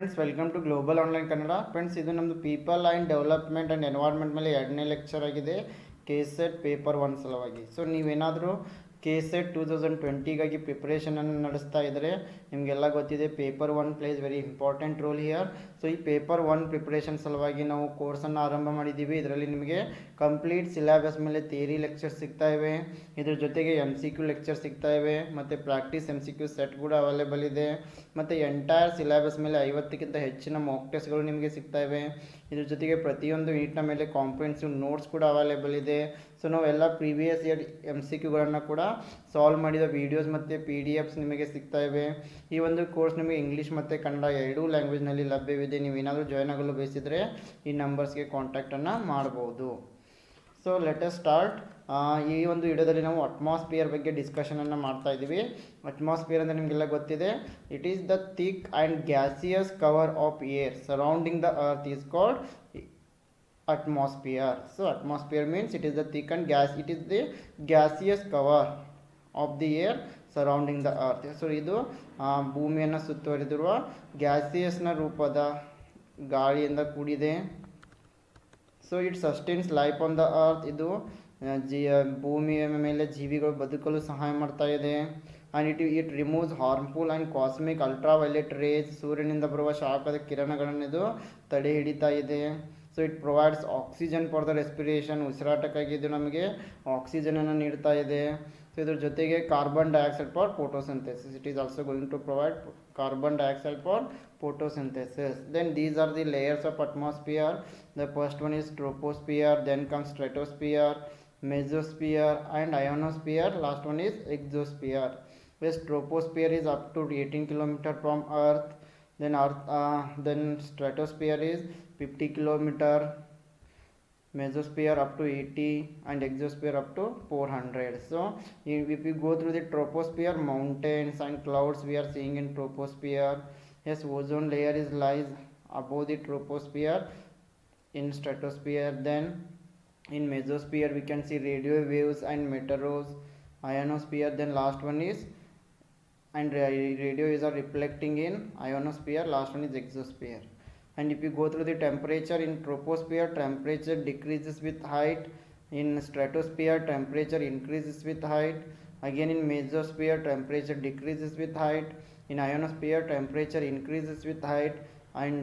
Friends welcome to global online Kannada. Friends, ಇದು ನಮ್ಮದು people and development and environment ಮೇಲೆ 2ನೇ ಲೆಕ್ಚರ್ ಆಗಿದೆ, KSET ಪೇಪರ್ 1 ಸಲುವಾಗಿ. ಸೊ ನೀವೇನಾದರೂ KSET 2020ಗಾಗಿ ಪ್ರಿಪ್ರೇಷನನ್ನು ನಡೆಸ್ತಾ ಇದ್ದರೆ ನಿಮಗೆಲ್ಲ ಗೊತ್ತಿದೆ paper 1 place very important role here. So ಈ ಪೇಪರ್ 1 ಪ್ರಿಪ್ರೇಷನ್ ಸಲುವಾಗಿ ನಾವು ಕೋರ್ಸನ್ನು ಆರಂಭ ಮಾಡಿದ್ದೀವಿ. ಇದರಲ್ಲಿ ನಿಮಗೆ ಕಂಪ್ಲೀಟ್ ಸಿಲೆಬಸ್ ಮೇಲೆ ಥಿಯರಿ ಲೆಕ್ಚರ್ಸ್ ಸಿಗ್ತಾ ಇವೆ, ಇದ್ರ ಜೊತೆಗೆ MCQ ಲೆಕ್ಚರ್ ಸಿಗ್ತಾ ಇವೆ, ಮತ್ತು ಪ್ರಾಕ್ಟೀಸ್ MCQ ಸೆಟ್ ಕೂಡ ಅವೈಲೇಬಲ್ ಇದೆ, ಮತ್ತು ಎಂಟೈರ್ ಸಿಲೆಬಸ್ ಮೇಲೆ 50ಕ್ಕಿಂತ ಹೆಚ್ಚಿನ ಮಾಕ್ ಟೆಸ್ಟ್ಗಳು ನಿಮಗೆ ಸಿಗ್ತಾ ಇವೆ. ಇದ್ರ ಜೊತೆಗೆ ಪ್ರತಿಯೊಂದು ಯೂನಿಟ್ನ ಮೇಲೆ ಕಾಂಪ್ರಿಹೆನ್ಸಿವ್ ನೋಟ್ಸ್ ಕೂಡ ಅವೈಲೇಬಲ್ ಇದೆ. ಸೊ ನಾವೆಲ್ಲ ಪ್ರೀವಿಯಸ್ ಇಯರ್ MCQಗಳನ್ನು ಕೂಡ ಸಾಲ್ವ್ ಮಾಡಿದ ವೀಡಿಯೋಸ್ ಮತ್ತು PDFs ನಿಮಗೆ ಸಿಗ್ತಾ ಇವೆ. ಈ ಒಂದು ಕೋರ್ಸ್ ನಿಮಗೆ ಇಂಗ್ಲೀಷ್ ಮತ್ತು ಕನ್ನಡ ಎರಡೂ ಲ್ಯಾಂಗ್ವೇಜ್ನಲ್ಲಿ ಲಭ್ಯವಿದೆ. ನೀವೇನಾದರೂ ಜಾಯ್ನ್ ಆಗಲು ಬಯಸಿದರೆ ಈ ನಂಬರ್ಸ್ಗೆ ಕಾಂಟ್ಯಾಕ್ಟನ್ನು ಮಾಡ್ಬೋದು. So let us start. ಈ ಒಂದು ವಿಡಿಯೋದಲ್ಲಿ ನಾವು ಅಟ್ಮಾಸ್ಫಿಯರ್ ಬಗ್ಗೆ ಡಿಸ್ಕಷನನ್ನು ಮಾಡ್ತಾ ಇದ್ದೀವಿ. ಅಟ್ಮಾಸ್ಫಿಯರ್ ಅಂದರೆ ನಿಮಗೆಲ್ಲ ಗೊತ್ತಿದೆ, it is the thick and gaseous cover of air surrounding the earth is called atmosphere. So atmosphere means it is the thick and it is the gaseous cover of the air surrounding the earth. So ಇದು ಭೂಮಿಯನ್ನು ಸುತ್ತುವರಿದಿರುವ ಗ್ಯಾಸಿಯಸ್ನ ರೂಪದ ಗಾಳಿಯಿಂದ ಕೂಡಿದೆ. So it sustains life on the earth. ಇದು ಭೂಮಿಯ ಮೇಲೆ ಜೀವಿಗಳು ಬದುಕಲು ಸಹಾಯ ಮಾಡ್ತಾ ಇದೆ. And it removes harmful and cosmic ultraviolet rays. ಸೂರ್ಯನಿಂದ ಬರುವ ಶಾಖದ ಕಿರಣಗಳನ್ನು ಇದು ತಡೆ ಹಿಡಿತಾ ಇದೆ. So it provides oxygen for the respiration. ಉಸಿರಾಟಕ್ಕಾಗಿ ಇದು ನಮಗೆ ಆಕ್ಸಿಜನನ್ನು ನೀಡ್ತಾ ಇದೆ. ಸೊ ಇದ್ರ ಜೊತೆಗೆ carbon dioxide for photosynthesis. It is also going to provide carbon dioxide for photosynthesis. Then these are the layers of atmosphere. The first one is troposphere, then comes stratosphere, mesosphere and ionosphere. Last one is exosphere. This troposphere is up to 18 km from earth. Then stratosphere is 50 km, mesosphere up to 80 and exosphere up to 400. So if we go through the troposphere, mountains and clouds we are seeing in troposphere. Yes, ozone layer lies above the troposphere in stratosphere. Then in mesosphere we can see radio waves and meteors. Ionosphere, then last one is, and radio waves are reflecting in ionosphere. Last one is exosphere. And if you go through the temperature, in troposphere temperature decreases with height. In stratosphere temperature increases with height. Again in mesosphere temperature decreases with height. In ionosphere temperature increases with height. And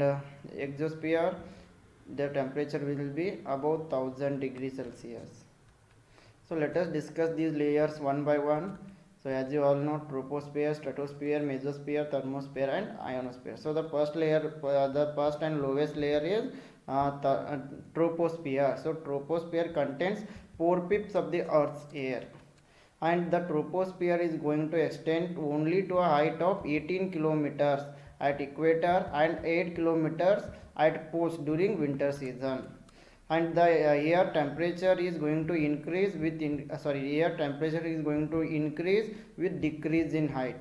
exosphere the temperature will be above 1000 degrees Celsius. So let us discuss these layers one by one. So as you all know, troposphere, stratosphere, mesosphere, thermosphere and ionosphere. So the first layer, the first and lowest layer is troposphere. So troposphere contains 4/5 of the earth's air, and the troposphere is going to extend only to a height of 18 kilometers at equator and 8 kilometers at poles during winter season. And the air temperature is going to increase with air temperature is going to increase with decrease in height.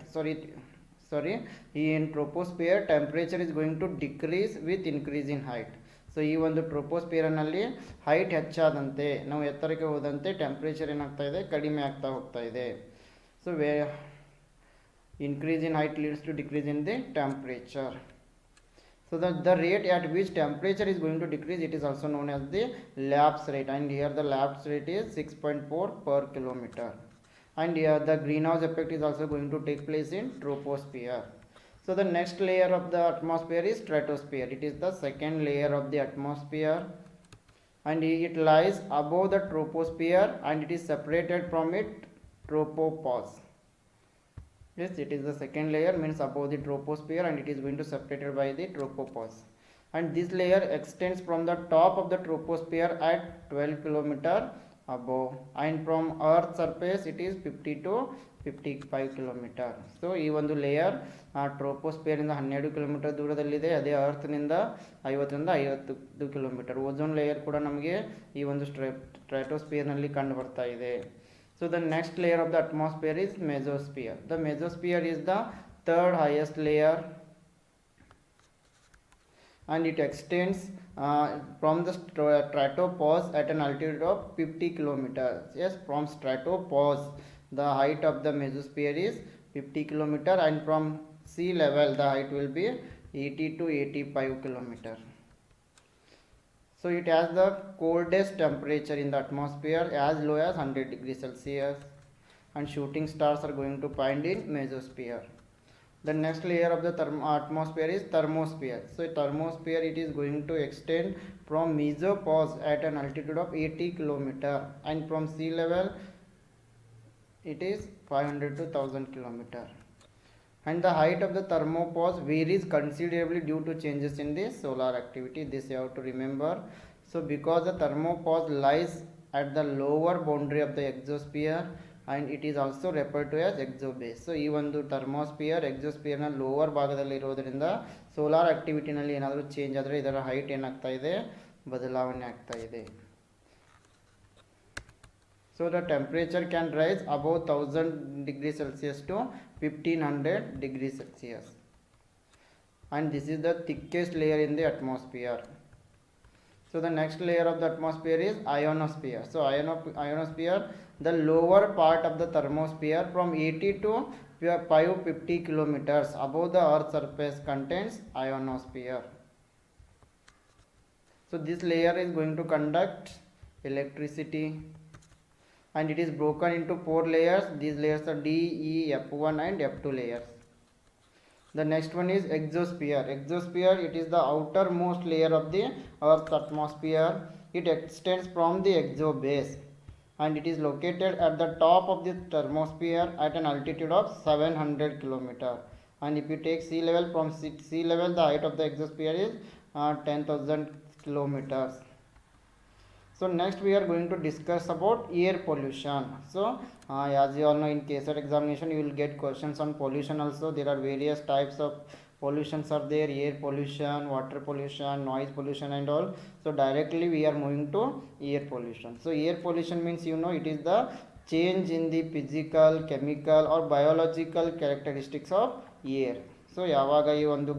In troposphere temperature is going to decrease with increase in height. So ಈ ಒಂದು ಟ್ರೋಪೋಸ್ಫಿಯರ್ನಲ್ಲಿ height ಹೆಚ್ಚಾದಂತೆ, ನಾವು ಎತ್ತರಕ್ಕೆ ಹೋದಂತೆ temperature ಏನಾಗ್ತಾ ಇದೆ, ಕಡಿಮೆ ಆಗ್ತಾ ಹೋಗ್ತಾ ಇದೆ. So increase in height leads to decrease in the temperature. So the rate at which temperature is going to decrease, it is also known as the lapse rate, and here the lapse rate is 6.4 per kilometer. And here the greenhouse effect is also going to take place in troposphere. So the next layer of the atmosphere is stratosphere. It is the second layer of the atmosphere, and it lies above the troposphere and it is separated from it tropopause. Yes, it is the second layer, means above the troposphere, and it is going to separated by the tropopause. And this layer extends from the top of the troposphere at 12 km above, and from earth surface it is 50 to 55 km. So ಈ ಒಂದು layer ಟ್ರೋಪೋಸ್ಫಿಯರಿಂದ 12 kilometre ದೂರದಲ್ಲಿದೆ. ಅದೇ ಅರ್ಥನಿಂದ 50ರಿಂದ 50 kilometre. Ozone layer ಕೂಡ ನಮಗೆ ಈ ಒಂದು ಸ್ಟ್ರಾಟೋಸ್ಫಿಯರ್ನಲ್ಲಿ ಕಂಡು ಬರ್ತಾ ಇದೆ. So the next layer of the atmosphere is mesosphere. The mesosphere is the third highest layer, and it extends from the stratopause at an altitude of 50 kilometers. Yes, from stratopause the height of the mesosphere is 50 kilometer, and from sea level the height will be 80 to 85 kilometer. So it has the coldest temperature in the atmosphere as low as 100 degrees Celsius, and shooting stars are going to find in Mesosphere. The next layer of the atmosphere is Thermosphere. So Thermosphere, it is going to extend from mesopause at an altitude of 80 kilometer, and from sea level it is 500 to 1000 kilometer. And the height of the thermopause varies considerably due to changes in the solar activity. This you have to remember. So because the thermopause lies at the lower boundary of the exosphere, and it is also referred to as exobase. So ಈ ಒಂದು thermosphere ಎಕ್ಸೋಸ್ಫಿಯರ್ನ lower ಭಾಗದಲ್ಲಿ ಇರೋದರಿಂದ solar ಆಕ್ಟಿವಿಟಿನಲ್ಲಿ ಏನಾದರೂ change ಆದರೆ ಇದರ height ಏನಾಗ್ತಾ ಇದೆ, ಬದಲಾವಣೆ ಆಗ್ತಾ ಇದೆ. So the temperature can rise above 1000 degrees Celsius to 1500 degrees Celsius, and this is the thickest layer in the atmosphere. So the next layer of the atmosphere is ionosphere. So ionosphere, the lower part of the thermosphere from 80 to 550 kilometers above the earth's surface contains ionosphere. So this layer is going to conduct electricity, and it is broken into 4 layers. These layers are D, E, F1 and F2 layers. The next one is exosphere. Exosphere, it is the outermost layer of the earth's atmosphere. It extends from the exobase, and it is located at the top of the thermosphere at an altitude of 700 kilometer. And if you take sea level, from sea level the height of the exosphere is 10,000 kilometers. So next we are going to discuss about air pollution. So as you all know, in KSET examination you will get questions on pollution also. There are various types of pollutions are there: air pollution, water pollution, noise pollution and all. So directly we are moving to air pollution. So air pollution means, you know, it is the change in the physical, chemical or biological characteristics of air. So ಯಾವಾಗ ಈ ಒಂದು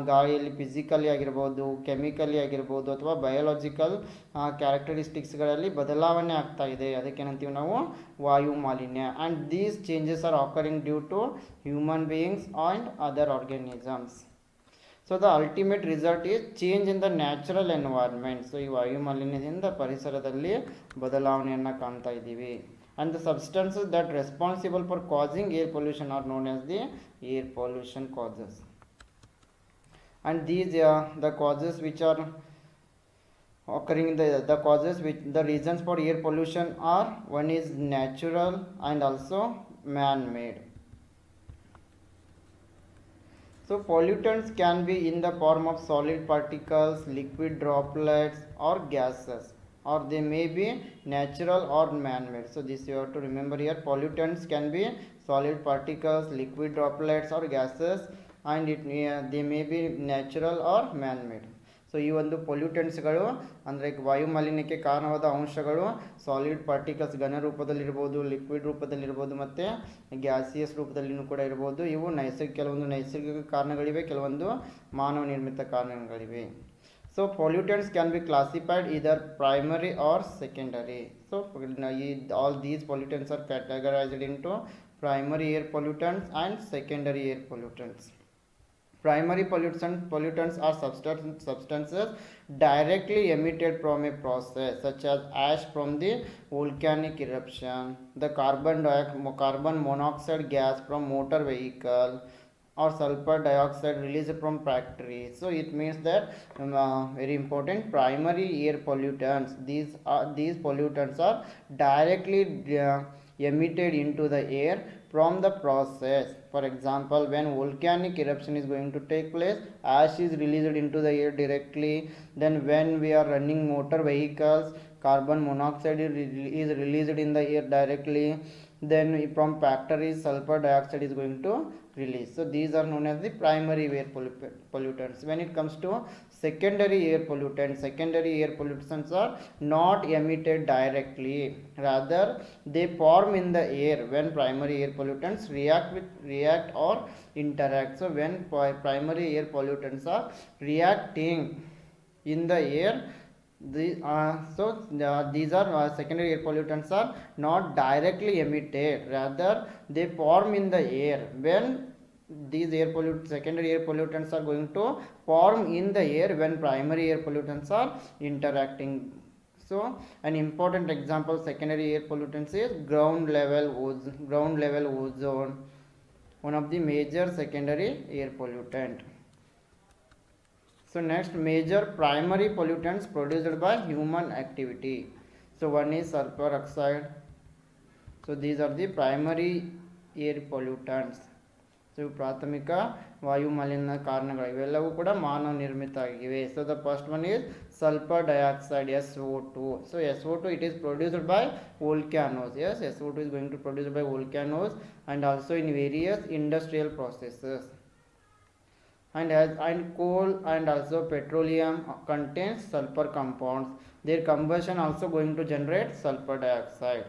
ಗಾಳಿಯಲ್ಲಿ physically ಆಗಿರ್ಬೋದು, chemically ಆಗಿರ್ಬೋದು ಅಥವಾ biological ಕ್ಯಾರೆಕ್ಟರಿಸ್ಟಿಕ್ಸ್ಗಳಲ್ಲಿ ಬದಲಾವಣೆ ಆಗ್ತಾ ಇದೆ, ಅದಕ್ಕೇನಂತೀವಿ ನಾವು ವಾಯು ಮಾಲಿನ್ಯ. And these changes are occurring due to human beings and other organisms. So the ultimate result is change in the natural environment. So ಈ ವಾಯು ಮಾಲಿನ್ಯದಿಂದ ಪರಿಸರದಲ್ಲಿ ಬದಲಾವಣೆಯನ್ನು ಕಾಣ್ತಾ ಇದ್ದೀವಿ. And the substances that responsible for causing air pollution are known as the air pollution causes. And these the causes which are occurring in the causes which the reasons for air pollution are: one is natural and also man made. So pollutants can be in the form of solid particles, liquid droplets or gases, or they may be natural or man-made. So this you have to remember here. Pollutants can be solid particles, liquid droplets or gases, and they may be natural or man-made. So ಈ ಒಂದು ಪೊಲ್ಯೂಟೆಂಟ್ಸ್ಗಳು ಅಂದರೆ ವಾಯು ಮಾಲಿನ್ಯಕ್ಕೆ ಕಾರಣವಾದ ಅಂಶಗಳು solid particles ಘನ ರೂಪದಲ್ಲಿರ್ಬೋದು, liquid ರೂಪದಲ್ಲಿರ್ಬೋದು ಮತ್ತು gaseous ರೂಪದಲ್ಲಿಯೂ ಕೂಡ ಇರ್ಬೋದು. ಇವು ಕೆಲವೊಂದು ನೈಸರ್ಗಿಕ ಕಾರಣಗಳಿವೆ, ಕೆಲವೊಂದು ಮಾನವ ನಿರ್ಮಿತ ಕಾರಣಗಳಿವೆ. So pollutants can be classified either primary or secondary. So all these pollutants are categorized into primary air pollutants and secondary air pollutants. Primary pollutants are substances directly emitted from a process, such as ash from the volcanic eruption, the carbon monoxide gas from motor vehicle, or sulfur dioxide released from factories. So it means that very important, primary air pollutants, these pollutants are directly emitted into the air from the process. For example, when volcanic eruption is going to take place, ash is released into the air directly. Then when we are running motor vehicles, carbon monoxide is released in the air directly. Then from factories, sulfur dioxide is going to release. So these are known as the primary air pollutants. When it comes to secondary air pollutants are not emitted directly, rather they form in the air when primary air pollutants react or interact. So when primary air pollutants are reacting in the air, these are secondary air pollutants are not directly emitted, rather they form in the air when these secondary air pollutants are going to form in the air when primary air pollutants are interacting. So an important example secondary air pollutants is ground level ozone, one of the major secondary air pollutant. So next, major primary pollutants produced by human activity. So one is sulfur oxide. So these are the primary air pollutants. So ಪ್ರಾಥಮಿಕ ವಾಯು ಮಾಲಿನ್ಯ ಕಾರಣಗಳು ಇವೆಲ್ಲವೂ ಕೂಡ ಮಾನವ ನಿರ್ಮಿತ ಆಗಿವೆ. So the first one is sulfur dioxide, SO2. So SO2, it is produced by volcanoes. Yes, SO2 is going to produced by volcanoes and also in various industrial processes. And coal and also petroleum contains sulfur compounds. Their combustion also going to generate sulfur dioxide.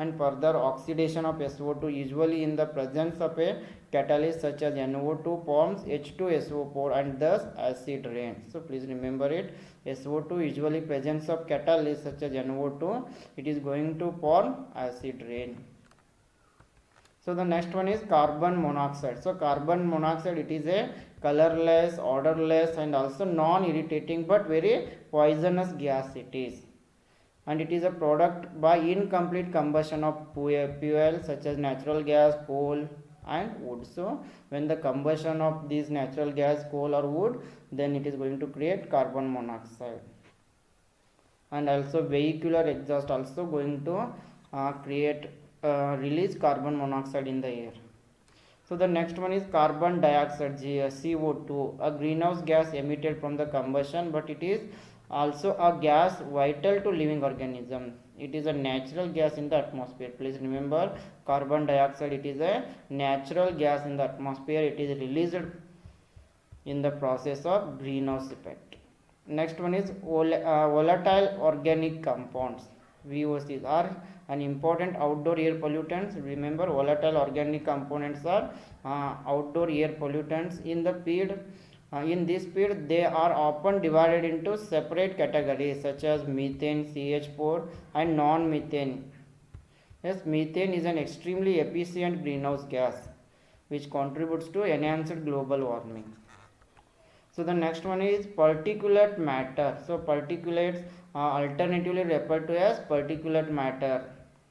And further oxidation of SO2 usually in the presence of a catalyst such as NO2 forms H2SO4 and thus acid rain. So please remember it, SO2 usually presence of catalyst such as NO2, it is going to form acid rain. So the next one is carbon monoxide. So carbon monoxide, it is a colorless, odorless and also non-irritating but very poisonous gas it is. And it is a product by incomplete combustion of fuel such as natural gas, coal and wood. So when the combustion of this natural gas, coal or wood, then it is going to create carbon monoxide. And also vehicular exhaust also going to release carbon monoxide in the air. So the next one is carbon dioxide, CO2, a greenhouse gas emitted from the combustion, but it is also a gas vital to living organism. It is a natural gas in the atmosphere. Please remember, carbon dioxide, it is a natural gas in the atmosphere. It is released in the process of greenhouse effect. Next one is volatile organic compounds. VOCs are an important outdoor air pollutants. Remember, volatile organic components are outdoor air pollutants. In this field, they are often divided into separate categories such as methane, CH4 and non-methane. Yes, methane is an extremely efficient greenhouse gas which contributes to enhanced global warming. So the next one is particulate matter. So particulates are alternatively referred to as particulate matter,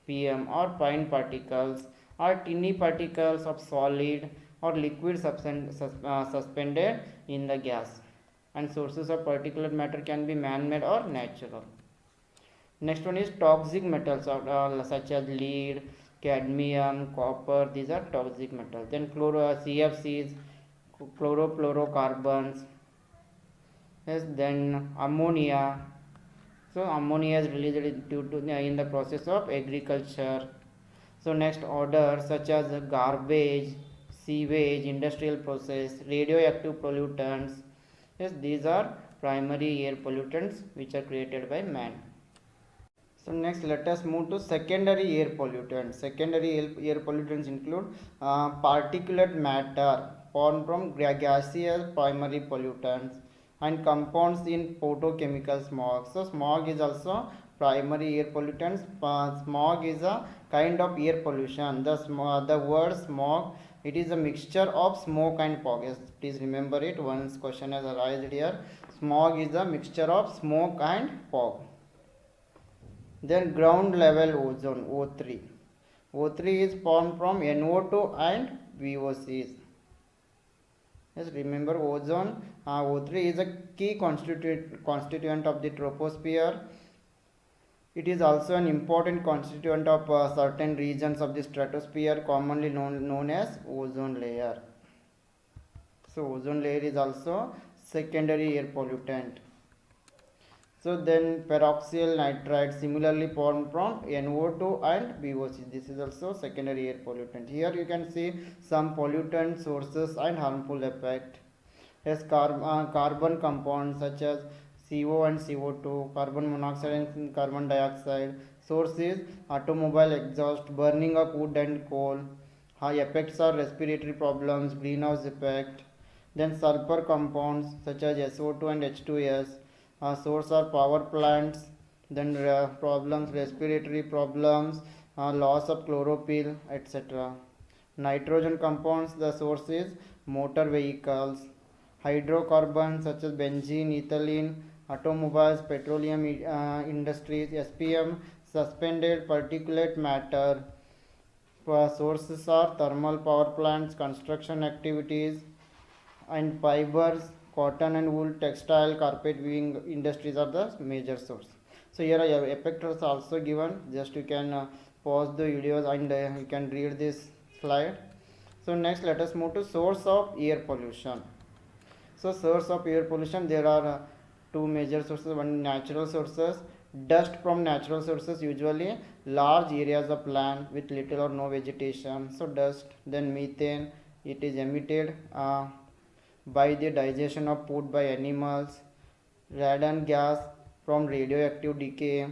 PM, or fine particles or tiny particles of solid or liquid suspended in the gas. And sources of particulate matter can be man-made or natural. Next one is toxic metals such as lead, cadmium, copper. These are toxic metals. Then CFCs, chlorofluorocarbons. Yes, then ammonia. So ammonia is released in the process of agriculture. So next, odors such as garbage, sewage, industrial process, radioactive pollutants. Yes, these are primary air pollutants which are created by man. So next, let us move to secondary air pollutants. Secondary air pollutants include particulate matter formed from gaseous primary pollutants and compounds in photochemical smog. So smog is also primary air pollutants. Smog is a kind of air pollution. The word smog, it is a mixture of smoke and fog. Yes, please remember it. Once question has arisen here. Smog is a mixture of smoke and fog. Then ground level ozone, O3. O3 is formed from NO2 and VOCs. Yes, remember ozone, O3 is a key constituent of the troposphere. It is also an important constituent of certain regions of the stratosphere, commonly known as ozone layer. So ozone layer is also secondary air pollutant. So then peroxyl nitride similarly formed from NO2 and VOC. This is also secondary air pollutant. Here you can see some pollutant sources and harmful effect. Yes, carbon compounds such as CO and CO2, carbon monoxide and carbon dioxide. Source is automobile exhaust, burning of wood and coal. High effects are respiratory problems, greenhouse effect. Then sulfur compounds such as SO2 and H2S. Source are power plants. Then problems, respiratory problems, loss of chlorophyll, etc. Nitrogen compounds, the source is motor vehicles. Hydrocarbons such as benzene, ethylene, automobiles, petroleum industries. SPM, suspended particulate matter. Sources are thermal power plants, construction activities, and fibers, cotton and wool, textile, carpet weaving industries are the major source. So here I have effectors also given. Just you can pause the videos and you can read this slide. So next let us move to source of air pollution. So source of air pollution, there are two major sources. One, natural sources. Dust from natural sources, usually large areas of land with little or no vegetation. So dust. Then methane, it is emitted by the digestion of food by animals. Radon gas from radioactive decay.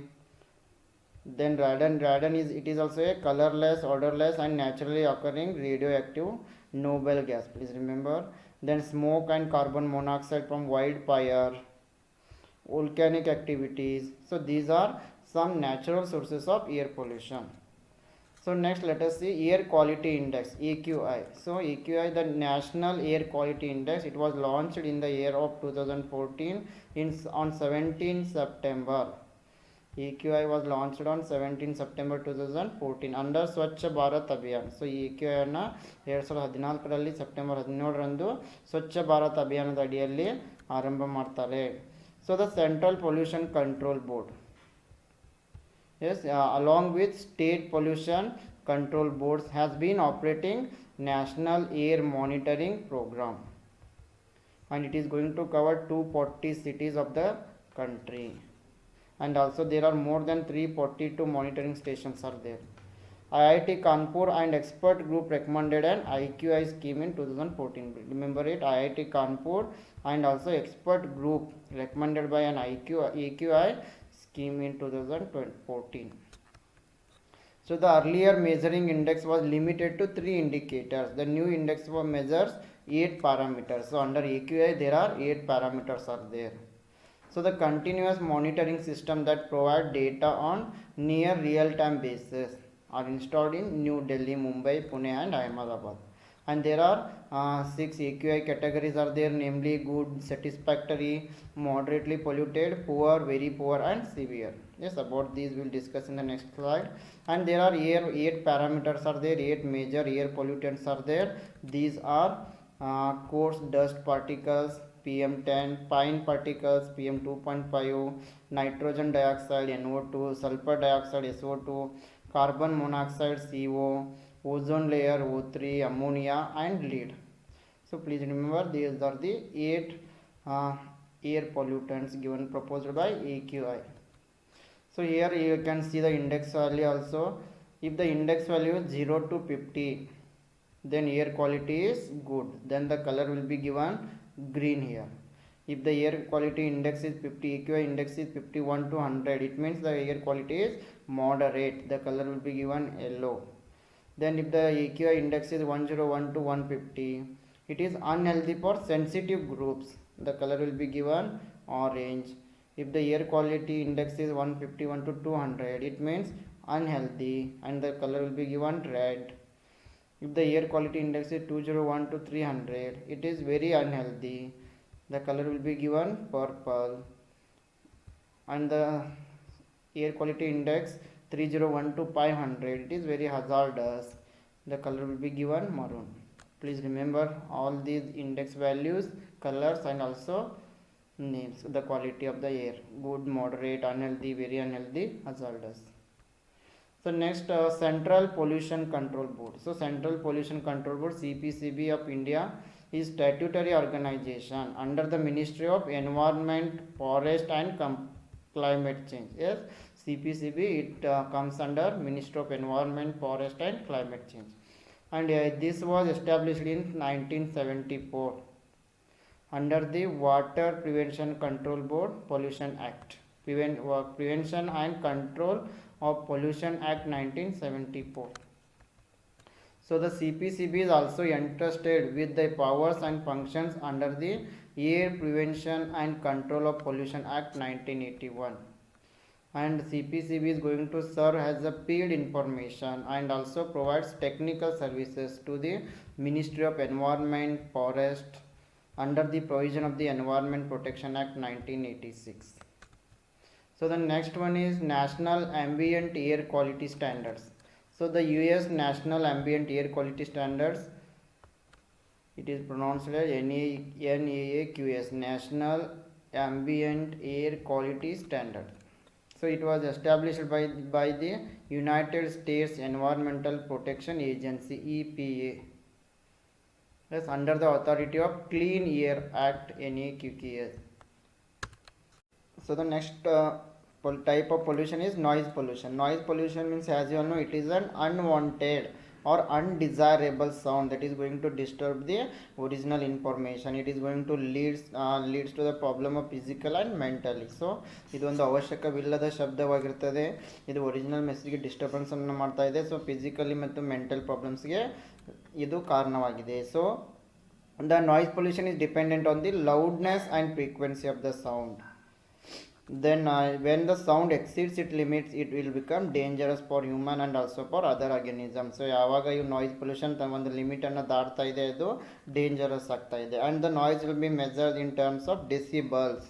Then radon is, it is also a colorless, odorless and naturally occurring radioactive noble gas, please remember. Then smoke and carbon monoxide from wildfire, volcanic activities. So these are some natural sources of air pollution. So next let us see air quality index, AQI. So AQI, the National Air Quality Index, it was launched in the year of 2014 on 17 September. AQI was launched on 17 September 2014 under Swachh Bharat Abhiyan. So AQI ಅನ್ನು 2014ರಲ್ಲಿ September 17ರಂದು Swachh Bharat ಅಭಿಯಾನದ ಅಡಿಯಲ್ಲಿ ಆರಂಭ ಮಾಡ್ತಾರೆ. So the Central Pollution Control Board, yes, along with state pollution control boards, has been operating National Air Monitoring Program, and it is going to cover 240 cities of the country. And also there are more than 342 monitoring stations are there. IIT Kanpur and expert group recommended an IQI scheme in 2014. Remember it, IIT Kanpur and also expert group recommended by an AQI scheme in 2014. So the earlier measuring index was limited to 3 indicators. The new index measures 8 parameters. So under AQI there are 8 parameters are there. So the continuous monitoring system that provide data on near real-time basis are installed in New Delhi, Mumbai, Pune and Ahmedabad. And there are 6 AQI categories are there, namely good, satisfactory, moderately polluted, poor, very poor and severe. Yes, about these we will discuss in the next slide. And there are 8 parameters are there, 8 major air pollutants are there. These are coarse dust particles, PM10, fine particles, PM2.5, nitrogen dioxide, NO2, sulfur dioxide, SO2, carbon monoxide, CO, ozone layer, O3, ammonia and lead. So please remember these are the 8 air pollutants given proposed by AQI. So here you can see the index value also. If the index value is 0 to 50, then air quality is good, then the color will be given green here. If the air quality index is 50, AQI index is 51 to 100, it means the air quality is moderate, the color will be given yellow. Then if the AQI index is 101 to 150, it is unhealthy for sensitive groups, the color will be given orange. If the air quality index is 151 to 200, it means unhealthy and the color will be given red. If the air quality index is 201 to 300, it is very unhealthy, the color will be given purple. And the air quality index 301 to 500, it is very hazardous, the color will be given maroon. Please remember all these index values, colors and also names, the quality of the air, good, moderate, unhealthy, very unhealthy, hazardous. So next, Central Pollution Control Board. So Central Pollution Control Board, CPCB of India, is statutory organization under the Ministry of Environment, Forest and Climate Change. Yes, CPCB, it comes under Ministry of Environment, Forest and Climate Change. And this was established in 1974 under the Water Prevention Control Board Pollution Act, Prevention and Control of Pollution Act 1974. So the CPCB is also entrusted with the powers and functions under the Air Prevention and Control of Pollution Act 1981. and CPCB is going to serve as a paid information and also provides technical services to the Ministry of Environment, Forest under the provision of the Environment Protection Act 1986. So the next one is National Ambient Air Quality Standards. So the US National Ambient Air Quality Standards, it is pronounced as NAAQS, National Ambient Air Quality Standard. So it was established by the United States Environmental Protection Agency, EPA. Yes, under the authority of Clean Air Act, NAAQS. So the next type of pollution is noise pollution. Noise pollution means, as you all know, it is an unwanted or undesirable sound that is going to disturb the original information. It is going to leads to the problem of physical and mentally. So ಇದೊಂದು ಅವಶ್ಯಕವಿಲ್ಲದ ಶಬ್ದವಾಗಿರುತ್ತದೆ. ಇದು original ಮೆಸೇಜ್ಗೆ disturbance ಅನ್ನು ಮಾಡ್ತಾ ಇದೆ. So physically ಮತ್ತು mental ಪ್ರಾಬ್ಲಮ್ಸ್ಗೆ ಇದು ಕಾರಣವಾಗಿದೆ. So the noise pollution is dependent on the loudness and frequency of the sound. Then when the sound exceeds its limits, it will become dangerous for human and also for other organisms. So ಯಾವಾಗ ಈ noise pollution ತನ್ನ ಒಂದು limit ಅನ್ನು ದಾಟ್ತಾ ಇದೆ, ಅದು dangerous ಆಗ್ತಾ ಇದೆ. And the noise will be measured in terms of decibels.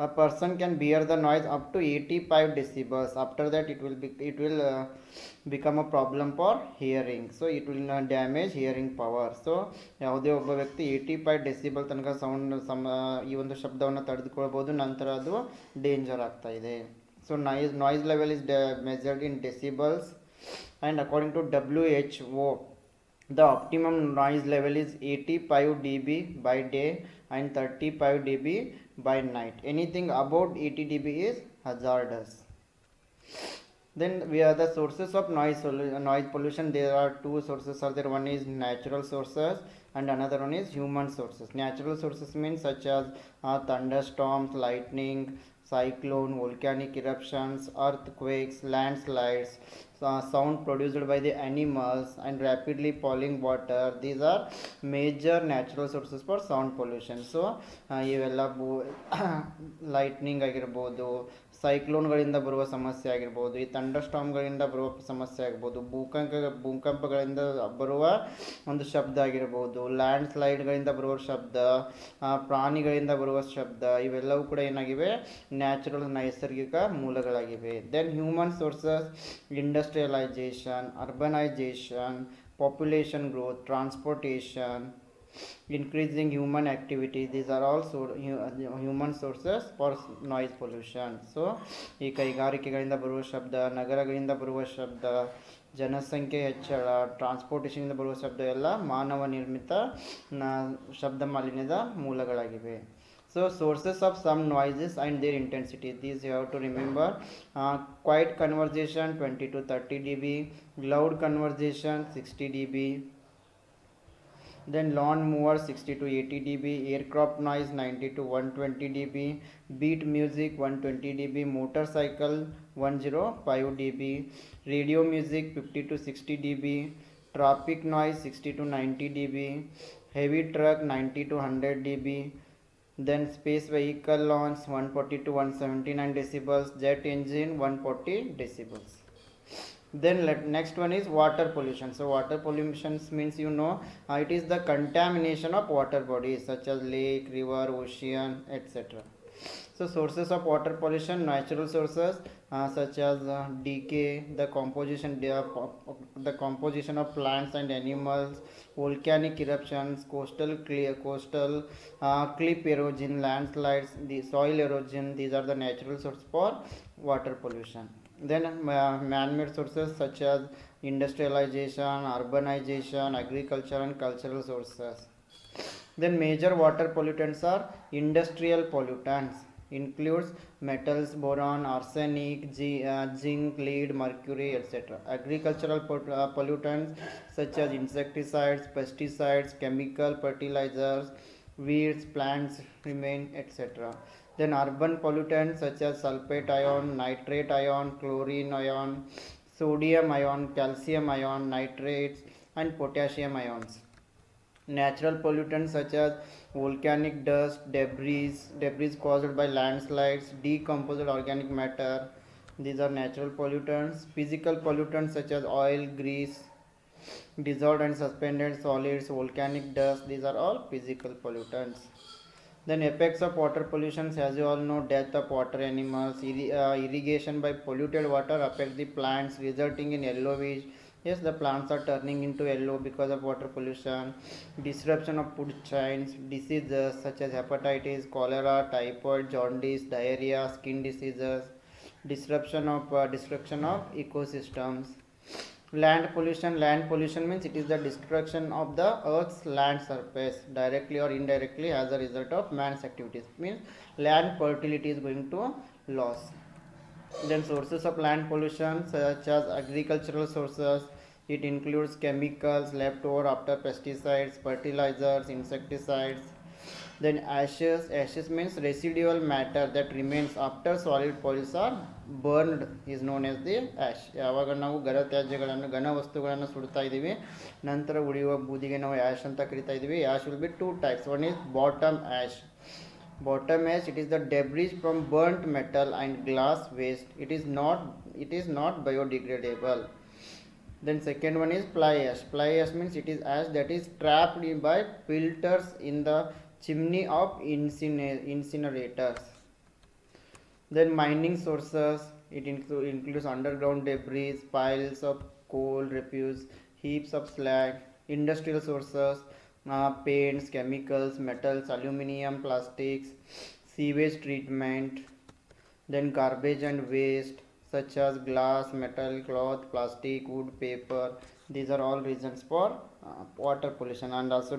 A person can bear the noise up to 85 decibels. After that it will become a problem for hearing. So it will not damage hearing power. So ಯಾವುದೇ ಒಬ್ಬ ವ್ಯಕ್ತಿ 85 decibel ತನಕ sound ಈ ಒಂದು ಶಬ್ದವನ್ನು ತಡೆದುಕೊಳ್ಬೋದು, ನಂತರ ಅದು danger ಆಗ್ತಾ ಇದೆ. So noise level is measured in decibels, and according to WHO, the optimum noise level is 85 dB by day and 35 dB by night. Anything above 80 dB is hazardous. Then we are the sources of noise pollution. There are two sources are there. One is natural sources and another one is human sources. Natural sources means such as thunderstorms, lightning, cyclone, volcanic eruptions, earthquakes, landslides, sound produced by the animals, and rapidly falling water. These are major natural sources for sound pollution. So ಇವೆಲ್ಲ lightning ಆಗಿರ್ಬೋದು, ಸೈಕ್ಲೋನ್ಗಳಿಂದ ಬರುವ ಸಮಸ್ಯೆ ಆಗಿರ್ಬೋದು, ಈ ಥಂಡರ್ಸ್ಟಾರ್ಮ್ಗಳಿಂದ ಬರುವ ಸಮಸ್ಯೆ ಆಗಿರ್ಬೋದು, ಭೂಕಂಪಗಳಿಂದ ಬರುವ ಒಂದು ಶಬ್ದ ಆಗಿರ್ಬೋದು, ಲ್ಯಾಂಡ್ ಸ್ಲೈಡ್ಗಳಿಂದ ಬರುವ ಶಬ್ದ, ಪ್ರಾಣಿಗಳಿಂದ ಬರುವ ಶಬ್ದ, ಇವೆಲ್ಲವೂ ಕೂಡ ಏನಾಗಿವೆ, ನ್ಯಾಚುರಲ್ ನೈಸರ್ಗಿಕ ಮೂಲಗಳಾಗಿವೆ. Then human sources, industrialisation, urbanisation, population growth, transportation, increasing human activity. These are also human sources for noise pollution. So ಈ ಕೈಗಾರಿಕೆಗಳಿಂದ ಬರುವ ಶಬ್ದ, ನಗರಗಳಿಂದ ಬರುವ ಶಬ್ದ, ಜನಸಂಖ್ಯೆ ಹೆಚ್ಚಳ, ಟ್ರಾನ್ಸ್ಪೋರ್ಟೇಷನಿಂದ ಬರುವ ಶಬ್ದ ಎಲ್ಲ ಮಾನವ ನಿರ್ಮಿತ ಶಬ್ದ ಮಾಲಿನ್ಯದ ಮೂಲಗಳಾಗಿವೆ. So sources of some noises and their intensity, these you have to remember. Quiet conversation 20 to 30 dB, loud conversation 60 dB, then lawn mower 60 to 80 dB, aircraft noise 90 to 120 dB, beat music 120 dB, motorcycle 105 dB, radio music 50 to 60 dB, traffic noise 60 to 90 dB, heavy truck 90 to 100 dB, then space vehicle launch 140 to 179 decibels, jet engine 140 decibels. Then next one is water pollution. So water pollution means, you know, it is the contamination of water bodies such as lake, river, ocean, etc. So sources of water pollution, natural sources such as decay, the composition of plants and animals, volcanic eruptions, coastal cliff erosion, landslides, the soil erosion. These are the natural sources for water pollution. Then man-made sources such as industrialization, urbanization, agriculture and cultural sources. Then major water pollutants are industrial pollutants, includes metals, boron, arsenic, zinc, lead, mercury, etc. Agricultural pollutants such as insecticides, pesticides, chemical fertilizers, weeds, plants remain, etc. Then urban pollutants such as sulfate ion, nitrate ion, chlorine ion, sodium ion, calcium ion, nitrates and potassium ions. Natural pollutants such as volcanic dust, debris caused by landslides, decomposed organic matter, these are natural pollutants. Physical pollutants such as oil, grease, dissolved and suspended solids, volcanic dust, these are all physical pollutants. Then effects of water pollution, as you all know, death of water animals, irrigation by polluted water affect the plants, resulting in yellowish. Yes, the plants are turning into yellow because of water pollution. Disruption of food chains, diseases such as hepatitis, cholera, typhoid, jaundice, diarrhea, skin diseases. Destruction of ecosystems. Land pollution means it is the destruction of the earth's land surface directly or indirectly as a result of man's activities, means land fertility is going to loss. Then sources of land pollution such as agricultural sources, it includes chemicals left over after pesticides, fertilizers, insecticides. Then ashes means residual matter that remains after solid piles are burned is known as the ash. ಯಾವಾಗ ನಾವು ಘನ ವಸ್ತುಗಳನ್ನು ಸುಡ್ತಾ ಇದ್ದೀವಿ, ನಂತರ ಉಳಿಯುವ ಬೂದಿಗೆ ನಾವು ash ಅಂತ ಕರಿತಾ ಇದ್ದೀವಿ. Ash will be two types. One is bottom ash. Bottom ash, it is the debris from burnt metal and glass waste. It is not biodegradable. Then second one is fly ash. Fly ash means it is ash that is trapped by filters in the chimney of incinerators. Then mining sources, it includes underground debris, piles of coal refuse, heaps of slag. Industrial sources, paints, chemicals, metals, aluminium, plastics, sewage treatment. Then garbage and waste such as glass, metal, cloth, plastic, wood, paper. These are all reasons for water pollution. And also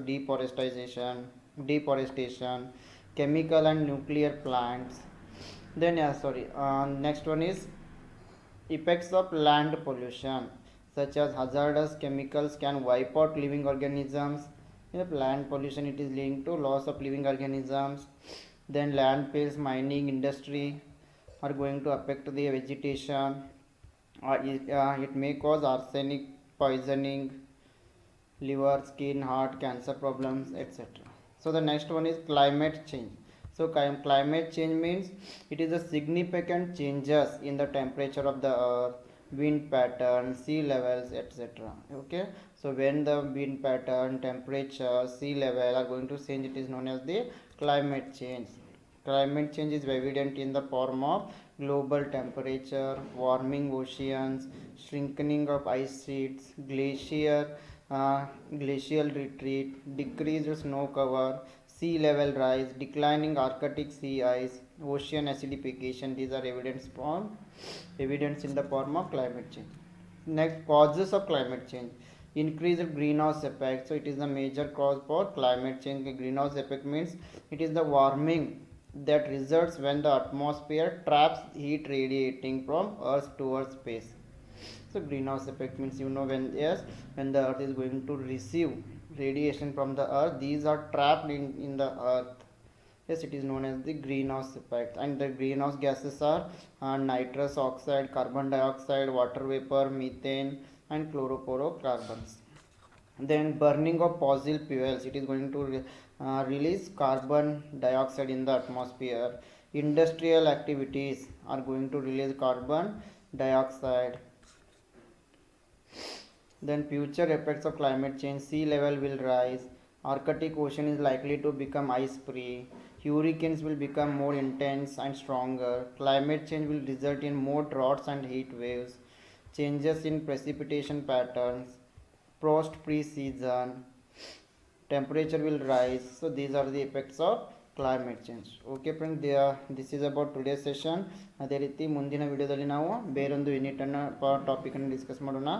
deforestation, chemical and nuclear plants. Then next one is effects of land pollution such as hazardous chemicals can wipe out living organisms. If land pollution, it is linked to loss of living organisms. Then landfills, mining industry are going to affect the vegetation. It may cause arsenic poisoning, liver, skin, heart, cancer problems, etc. So the next one is climate change. So climate change means it is a significant changes in the temperature of the earth, wind pattern, sea levels, etc. Okay, so when the wind pattern, temperature, sea level are going to change, it is known as the climate change. Climate change is evident in the form of global temperature, warming oceans, shrinking of ice sheets, glacial retreat, decreased snow cover, sea level rise, declining Arctic sea ice, ocean acidification. These are evidence in the form of climate change. Next, causes of climate change. Increased greenhouse effect. So it is the major cause for climate change. Greenhouse effect means it is the warming that results when the atmosphere traps heat radiating from earth towards space. So greenhouse effect means, when the earth is going to receive radiation from the earth, these are trapped in the earth. Yes, it is known as the greenhouse effect. And the greenhouse gases are nitrous oxide, carbon dioxide, water vapor, methane, and chlorofluorocarbons. Then burning of fossil fuels, it is going to release carbon dioxide in the atmosphere. Industrial activities are going to release carbon dioxide. Then future effects of climate change: sea level will rise, Arctic Ocean is likely to become ice free, hurricanes will become more intense and stronger, climate change will result in more droughts and heat waves, changes in precipitation patterns, frost free season, temperature will rise. So these are the effects of climate change. Okay friends, this is about today's session. ಅದೇ ರೀತಿ ಮುಂದಿನ ವಿಡಿಯೋದಲ್ಲಿ ನಾವು ಬೇರೊಂದು unit ಅನ್ನು topic ಅನ್ನು discuss ಮಾಡೋಣ.